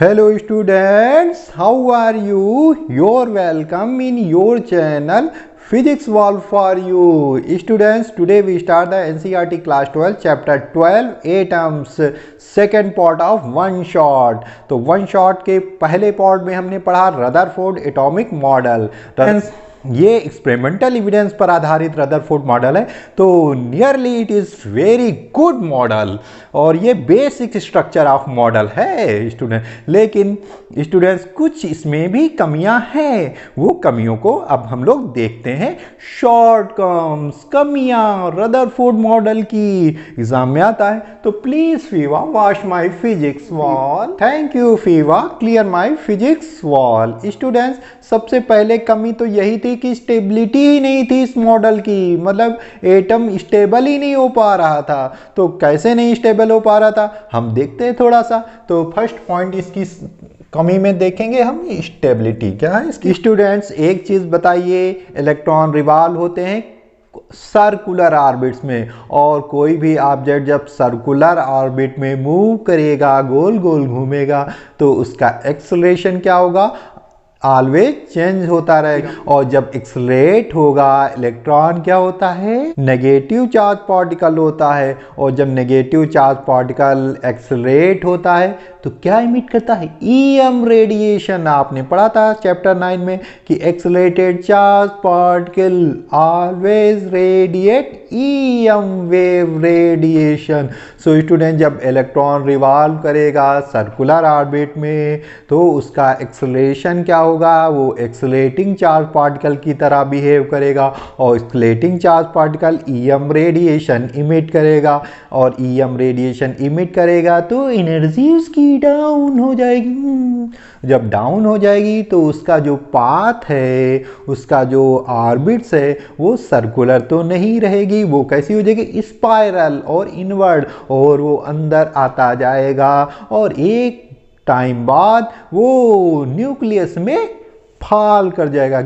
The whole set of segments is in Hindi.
Hello students, how are you? You're welcome in your channel Physics Wall for you. Students, today we start the NCERT class 12 chapter 12 atoms second part of one shot. तो one shot के पहले पार्ट में हमने पढ़ा रदरफोर्ड एटॉमिक मॉडल। ये एक्सपेरिमेंटल एविडेंस पर आधारित रदरफोर्ड मॉडल है, तो nearly it is very good model और ये बेसिक स्ट्रक्चर ऑफ मॉडल है स्टूडेंट। लेकिन स्टूडेंट्स कुछ इसमें भी कमियां हैं, वो कमियों को अब हम लोग देखते हैं। शॉर्टकम्स, कमियां रदरफोर्ड मॉडल की एग्जाम में आता है, तो please Fever wash my physics wall. Thank you Fever, clear my physics wall. Students, सबसे पहले कमी तो यही थी कि स्टेबिलिटी ही नहीं थी इस मॉडल की, मतलब एटम स्टेबल ही नहीं हो पा रहा था। तो कैसे नहीं स्टेबल हो पा रहा था हम देखते हैं थोड़ा सा। तो फर्स्ट पॉइंट इसकी कमी में देखेंगे हम, स्टेबिलिटी क्या है इसकी। स्टूडेंट्स, एक चीज बताइए, इलेक्ट्रॉन रिवॉल्व होते हैं सर्कुलर ऑर्बिट्स में, और कोई भी ऑब्जेक्ट जब सर्कुलर ऑर्बिट में मूव करेगा, गोल गोल घूमेगा, तो उसका एक्सेलरेशन क्या होगा, ऑलवेज चेंज होता रहेगा। और जब एक्सलेट होगा, इलेक्ट्रॉन क्या होता है, नेगेटिव चार्ज पार्टिकल होता है, और जब नेगेटिव चार्ज पार्टिकल एक्सलेट होता है तो क्या इमिट करता है, ईएम रेडिएशन। आपने पढ़ा था चैप्टर 9 में कि accelerated charge particle always radiate EM wave radiation. So student, जब इलेक्ट्रॉन रिवॉल्व करेगा सर्कुलर ऑर्बिट में, तो उसका एक्सेलरेशन क्या होगा, वो एक्सेलेटिंग चार्ज पार्टिकल की तरह बिहेव करेगा, और accelerating charge particle EM radiation emit करेगा, और ईएम रेडिएशन इमिट करेगा तो एनर्जी उसकी डाउन हो जाएगी। जब डाउन हो जाएगी तो उसका जो पाथ है, उसका जो ऑर्बिट्स है, वो सर्कुलर तो नहीं रहेगी, वो कैसी हो जाएगी, स्पाइरल और इनवर्ड, और वो अंदर आता जाएगा, और एक टाइम बाद वो न्यूक्लियस में फॉल कर जाएगा।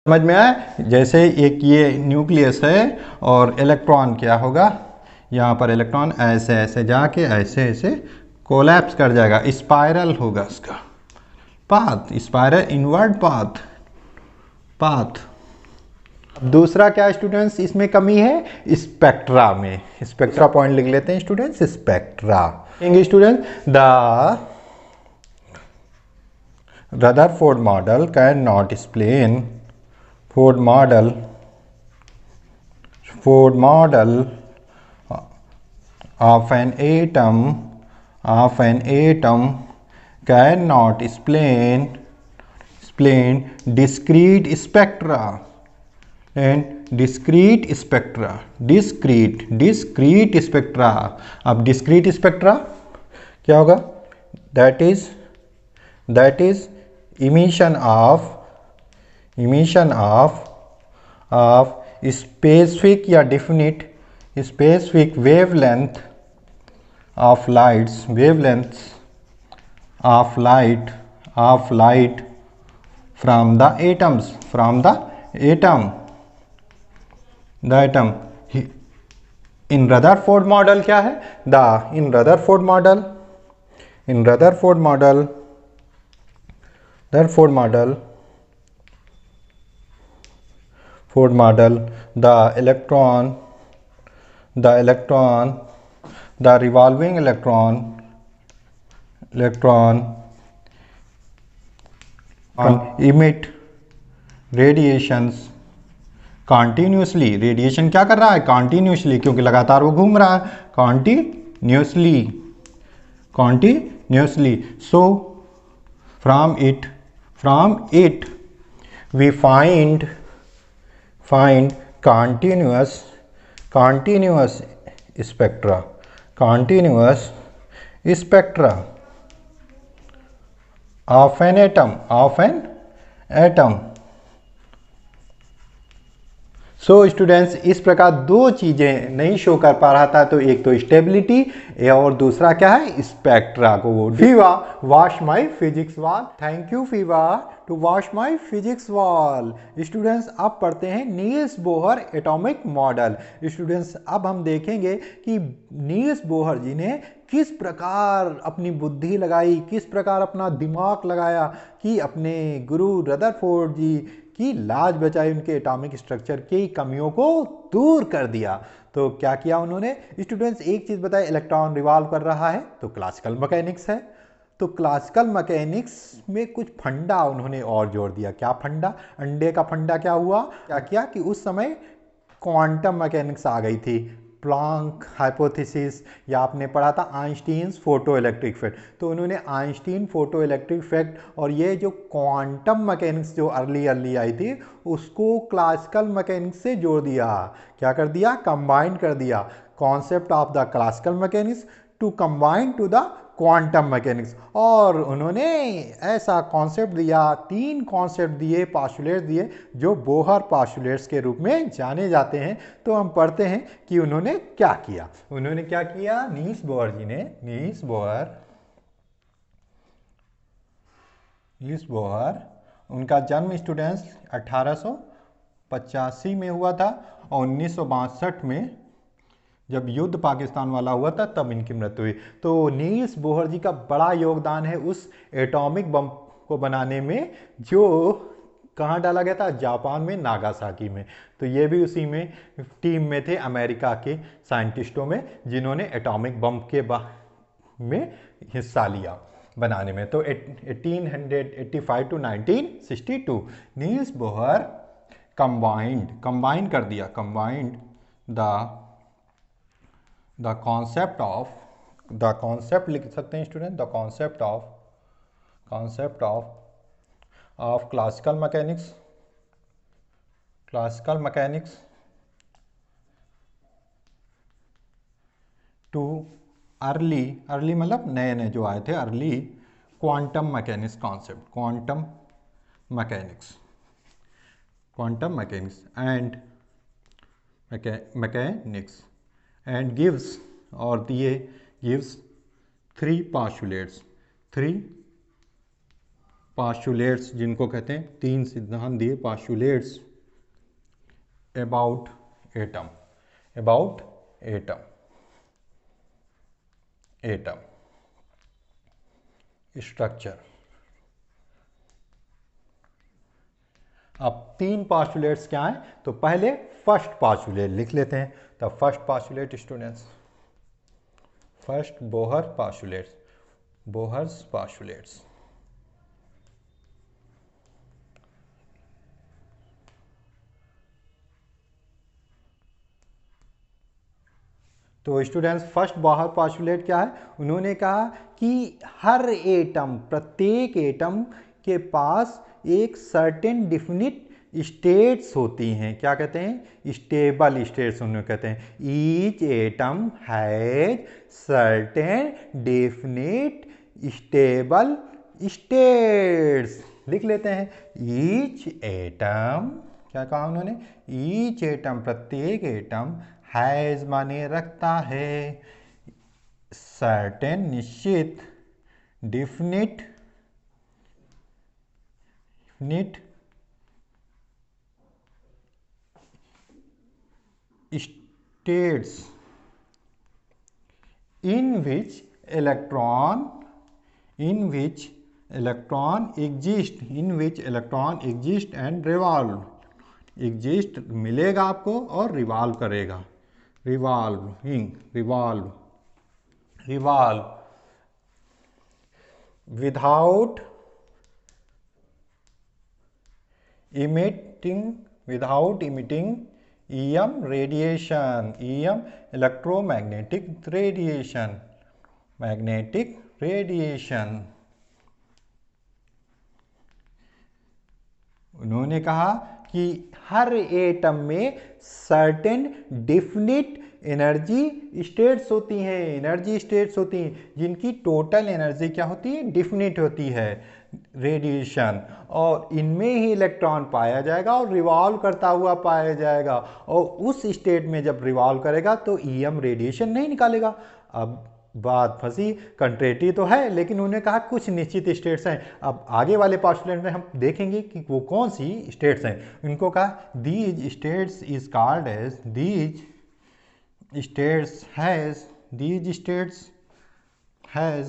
समझ में आया? जैसे एक ये न्यूक्लियस है और इलेक्ट्रॉन क्या होगा, यहाँ पर इलेक्ट्रॉन ऐसे ऐसे जाके ऐसे ऐसे कोलैप्स कर जाएगा, स्पाइरल होगा इसका पाथ, स्पाइरल इनवर्ड पाथ। दूसरा क्या स्टूडेंट्स इसमें कमी है, स्पेक्ट्रा में। स्पेक्ट्रा पॉइंट लिख लेते हैं students, spectra. Student, the Rutherford model can not explain Ford model of an atom cannot explain discrete spectra and discrete spectra। अब discrete spectra क्या होगा, that is emission of specific या definite specific wavelength of light from the atom in Rutherford model क्या है, in Rutherford the revolving electron emit radiations continuously। Radiation क्या कर रहा है, continuously, क्योंकि लगातार वो घूम रहा है, continuously। So from it we find continuous spectra of an atom। So students, इस प्रकार दो चीजें नहीं शो कर पा रहा था, तो एक तो स्टेबिलिटी और दूसरा क्या है, स्पेक्ट्रा को। Fiva wash my physics wall. Thank you Fiva to wash my physics wall. Students, अब पढ़ते हैं Niels Bohr atomic model. Students, अब हम देखेंगे कि नील्स बोहर जी ने किस प्रकार अपनी बुद्धि लगाई, किस प्रकार अपना दिमाग लगाया कि अपने गुरु रदरफोर्ड जी की लाज बचाई, उनके एटॉमिक स्ट्रक्चर की कमियों को दूर कर दिया। तो क्या किया उन्होंने? स्टूडेंट्स, एक चीज बताए, इलेक्ट्रॉन रिवॉल्व कर रहा है तो क्लासिकल मैकेनिक्स है, तो क्लासिकल मैकेनिक्स में कुछ फंडा उन्होंने और जोड़ दिया। क्या फंडा? अंडे का फंडा क्या हुआ, क्या किया कि उस समय क्वांटम मैकेनिक्स आ गई थी, प्लैंक हाइपोथेसिस, या आपने पढ़ा था आइंस्टीन्स फोटो इलेक्ट्रिक इफेक्ट। तो उन्होंने आइंस्टीन फोटो इलेक्ट्रिक इफेक्ट और ये जो क्वांटम मैकेनिक्स जो अर्ली आई थी उसको क्लासिकल मैकेनिक्स से जोड़ दिया। क्या कर दिया? कंबाइन कर दिया concept of the classical mechanics to combine to the quantum mechanics. और उन्होंने ऐसा कॉन्सेप्ट दिया, तीन कॉन्सेप्ट दिए, पास्टुलेट्स दिए, जो बोहर पास्टुलेट्स के रूप में जाने जाते हैं। तो हम पढ़ते हैं कि उन्होंने क्या किया। उन्होंने क्या किया? नील्स बोहर जी ने, नील्स बोहर, उनका जन्म स्टूडेंट्स 1885 में हुआ था और 1962 में जब युद्ध पाकिस्तान वाला हुआ था तब इनकी मृत्यु हुई। तो नील्स बोहर जी का बड़ा योगदान है उस एटॉमिक बम को बनाने में, जो कहाँ डाला गया था? जापान में, नागासाकी में। तो ये भी उसी में टीम में थे, अमेरिका के साइंटिस्टों में, जिन्होंने एटॉमिक बम के में हिस्सा लिया बनाने में। तो 1885 टू 1962 नील्स बोहर कंबाइंड कर दिया, कंबाइंड द कॉन्सेप्ट लिख सकते हैं student, the concept of classical mechanics too early मतलब नए जो आए थे, early quantum mechanics concept, quantum mechanics and gives three postulates, जिनको कहते हैं तीन सिद्धांत दिए, पास्टुलेट्स अबाउट एटम स्ट्रक्चर। अब तीन पास्टुलेट्स क्या हैं? तो पहले फर्स्ट पास्टुलेट लिख लेते हैं। तो first postulate students, first Bohr's postulates. तो स्टूडेंट्स, फर्स्ट बोहर पास्टुलेट क्या है? उन्होंने कहा कि हर एटम, प्रत्येक एटम के पास एक सर्टेन डिफिनिट स्टेट्स होती हैं। क्या कहते हैं? स्टेबल स्टेट्स उन्हें कहते हैं। Each atom has certain definite stable states. लिख लेते हैं, ईच एटम, क्या कहा उन्होंने? ईच एटम, प्रत्येक एटम, हैज माने रखता है, सर्टेन निश्चित, definite states in which electron exist and revolve, exist मिलेगा आपको और रिवॉल्व करेगा, revolve without emitting EM radiation, EM electromagnetic radiation, उन्होंने कहा कि हर एटम में सर्टेन डिफिनिट एनर्जी स्टेट्स होती हैं, एनर्जी स्टेट्स होती हैं जिनकी टोटल एनर्जी क्या होती है, डिफिनिट होती है, रेडिएशन। और इनमें ही इलेक्ट्रॉन पाया जाएगा और रिवॉल्व करता हुआ पाया जाएगा, और उस स्टेट में जब रिवॉल्व करेगा तो ईएम रेडिएशन नहीं निकालेगा। अब बात फंसी, कंट्रेटी तो है लेकिन उन्होंने कहा कुछ निश्चित स्टेट्स हैं। अब आगे वाले पोस्टुलेट में हम देखेंगे कि वो कौन सी स्टेट्स हैं। उनको कहा these states is called as, these states has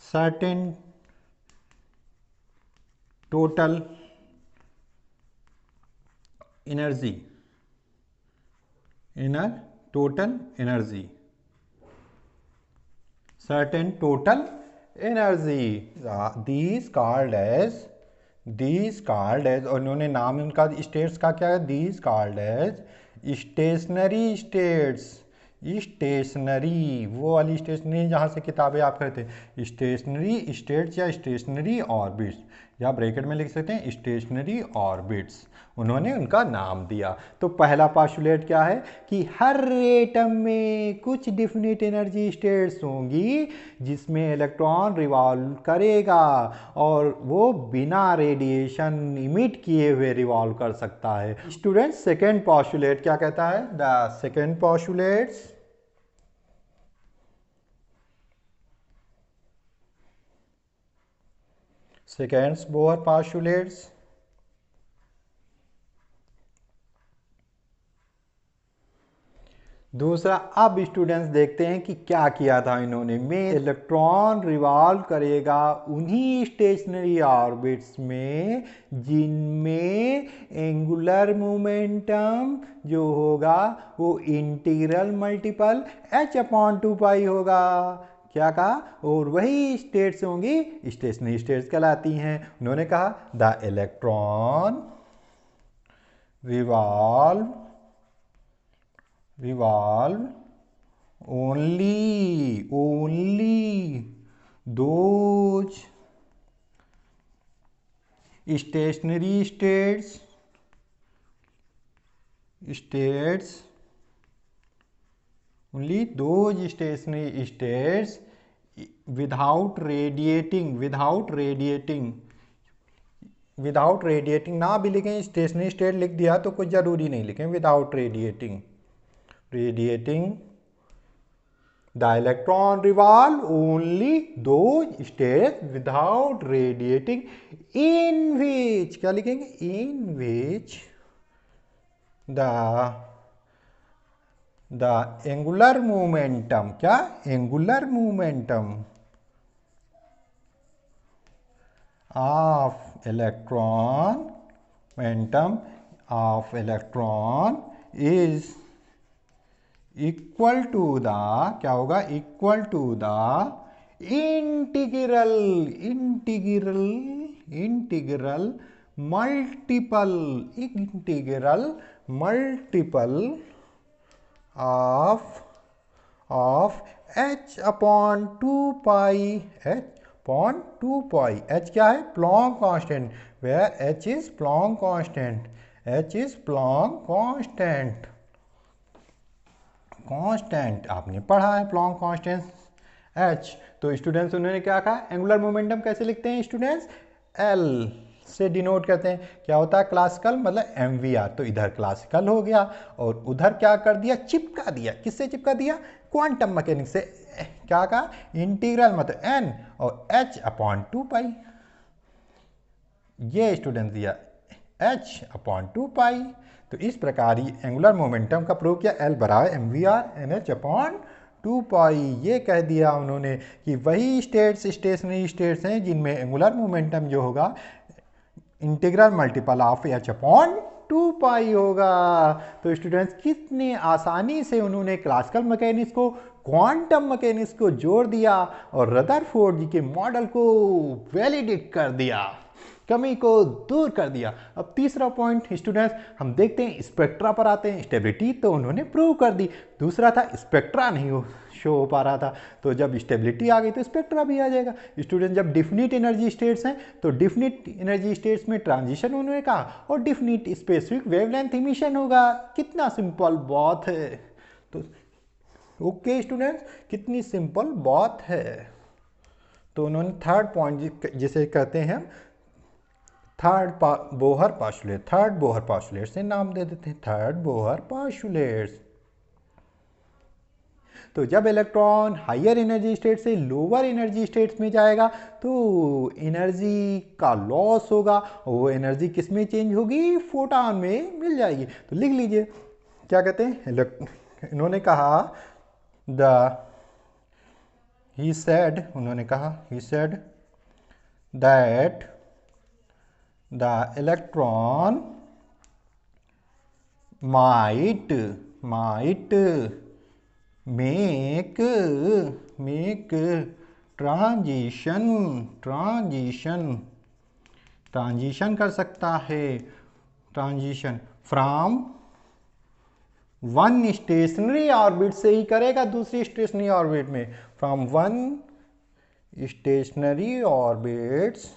certain total energy, certain total energy, these called as, और इन्होंने नाम इनका स्टेट्स का क्या है, these called as stationary states, stationary, वो वाली स्टेशनरी जहाँ से किताबें आप करते हैं, स्टेशनरी स्टेट्स या स्टेशनरी ऑर्बिट्स, या ब्रैकेट में लिख सकते हैं स्टेशनरी ऑर्बिट्स, उन्होंने उनका नाम दिया। तो पहला पोस्टुलेट क्या है कि हर एटम में कुछ डिफिनिट एनर्जी स्टेट्स होंगी जिसमें इलेक्ट्रॉन रिवॉल्व करेगा और वो बिना रेडिएशन इमिट किए हुए रिवॉल्व कर सकता है। स्टूडेंट्स, सेकेंड पोस्टुलेट क्या कहता है, the second postulates, seconds Bohr postulates, दूसरा। अब स्टूडेंट्स देखते हैं कि क्या किया था इन्होंने, में इलेक्ट्रॉन रिवॉल्व करेगा उन्हीं स्टेशनरी ऑर्बिट्स में जिनमें एंगुलर मोमेंटम जो होगा वो इंटीग्रल मल्टीपल h/2π होगा। क्या कहा, और वही स्टेट्स होंगी स्टेशनरी स्टेट्स कहलाती हैं। उन्होंने कहा the electron revolve only those stationary states only those stationary states without radiating ना भी लिखें, स्टेशनरी स्टेट लिख दिया तो कुछ जरूरी नहीं लिखें, without radiating the electron revolve only those states without radiating in which, क्या लिखेंगे, in which the angular momentum, क्या, angular momentum of electron is equal to the, क्या होगा, equal to the integral multiple of h/2π, h क्या है, Planck constant, where h is Planck constant, आपने पढ़ा है प्लॉन्क कांस्टेंट h। तो स्टूडेंट्स उन्होंने क्या कहा, एंगुलर मोमेंटम कैसे लिखते हैं स्टूडेंट्स, L से डिनोट करते हैं। क्या होता है क्लासिकल, मतलब MVR, तो इधर क्लासिकल हो गया और उधर क्या कर दिया, चिपका दिया, किससे चिपका दिया, क्वांटम मैकेनिक्स से। क्या कहा, इंटीग्रल मतलब n और h/2π, ये स्टूडेंट दिया h/2π। तो इस प्रकार ही एंगुलर मोमेंटम का प्रूव किया, L बराबर MVR NH/2π। ये कह दिया उन्होंने कि वही स्टेट्स स्टेशनरी स्टेट्स हैं जिनमें एंगुलर मोमेंटम जो होगा इंटीग्रल मल्टीपल ऑफ h/2π होगा। तो स्टूडेंट्स कितने आसानी से उन्होंने क्लासिकल मैकेनिक्स को क्वांटम मैकेनिक्स को जोड़ दिया और रदरफोर्ड जी के मॉडल को वैलिडेट कर दिया। कमी को दूर कर दिया। अब तीसरा पॉइंट स्टूडेंट्स हम देखते हैं, स्पेक्ट्रा पर आते हैं। स्टेबिलिटी तो उन्होंने प्रूव कर दी। दूसरा था स्पेक्ट्रा नहीं शो हो पा रहा था, तो जब स्टेबिलिटी आ गई तो स्पेक्ट्रा भी आ जाएगा। स्टूडेंट जब डिफिनिट एनर्जी स्टेट्स हैं तो डिफिनिट एनर्जी स्टेट्स में ट्रांजिशन उन्होंने कहा और डिफिनिट स्पेसिफिक वेवलेंथ इमिशन होगा। कितना सिंपल बात है। तो ओके स्टूडेंट्स, कितनी सिंपल बात है। तो उन्होंने थर्ड पॉइंट जिसे कहते हैं Bohr postulate, third Bohr postulate से नाम दे देते हैं, थर्ड बोहर पास्टुलेट्स। तो जब इलेक्ट्रॉन हायर एनर्जी स्टेट से लोअर एनर्जी स्टेट्स में जाएगा तो एनर्जी का लॉस होगा। वो एनर्जी किस में चेंज होगी? फोटॉन में मिल जाएगी। तो लिख लीजिए क्या कहते हैं, इन्होंने कहा he said that the electron might make transition कर सकता है, transition from one stationary orbit से ही करेगा दूसरी स्टेशनरी ऑर्बिट में, from one stationary orbits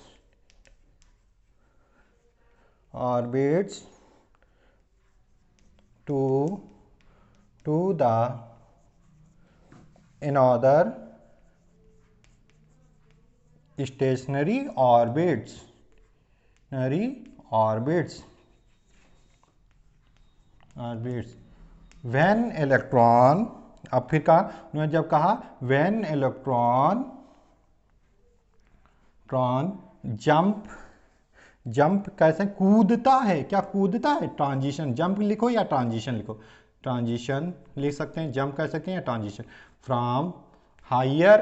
to the another stationary orbits when electron, अब फिर कहा उन्होंने, जब कहा when electron जंप कैसे कूदता है, क्या कूदता है? ट्रांजिशन, जंप लिखो या ट्रांजिशन लिखो, ट्रांजिशन लिख सकते हैं, जंप कह सकते हैं या transition. From higher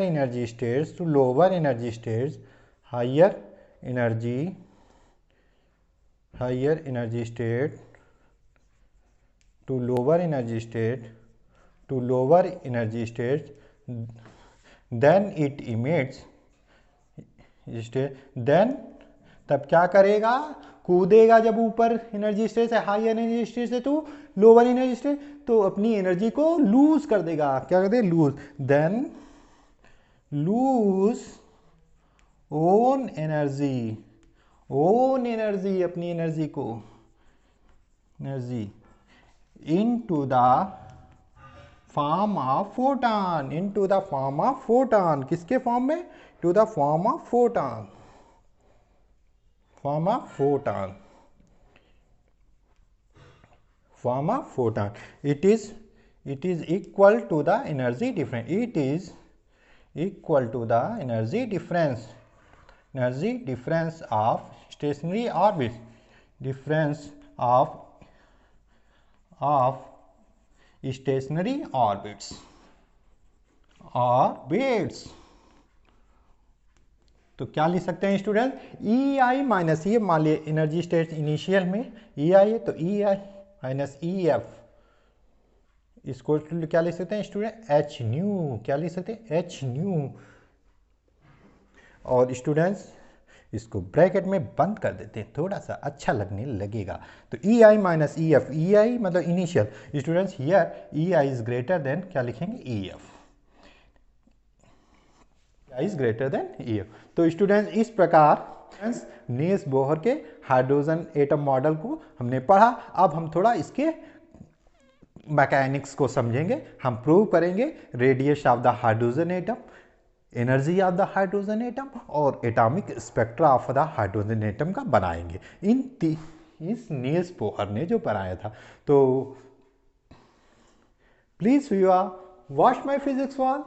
energy states to lower energy states, higher energy state to lower energy state then it emits then, तब क्या करेगा? कूदेगा जब ऊपर एनर्जी स्टेट से, हाई एनर्जी स्टेट से तो लोअर एनर्जी स्टेट, तो अपनी एनर्जी को लूज कर देगा। क्या कहते हैं? Lose. Then lose own energy, अपनी एनर्जी को, into the form of photon, किसके फॉर्म में? To the form of photon. It is equal to the energy difference of stationary orbit, stationary orbits. तो क्या लिख सकते हैं स्टूडेंट? ई आई माइनस, ये मान लिया एनर्जी स्टेट इनिशियल में ई आई है, तो ई आई माइनस ई एफ, इसको क्या लिख सकते हैं स्टूडेंट? H new. क्या लिख सकते हैं? H new. और स्टूडेंट्स इसको ब्रैकेट में बंद कर देते हैं, थोड़ा सा अच्छा लगने लगेगा। तो ई आई माइनस ई एफ, ई आई मतलब initial. Students here E I is greater than, क्या लिखेंगे? E F is greater than E F. तो स्टूडेंट्स इस प्रकार नील्स बोहर के हाइड्रोजन एटम मॉडल को हमने पढ़ा। अब हम थोड़ा इसके मैकेनिक्स को समझेंगे। हम प्रूव करेंगे radius of the hydrogen atom, energy of the hydrogen atom और atomic spectra of the hydrogen atom का बनाएंगे। इस नील्स बोहर ने जो बनाया था। तो please viewer watch my physics wall.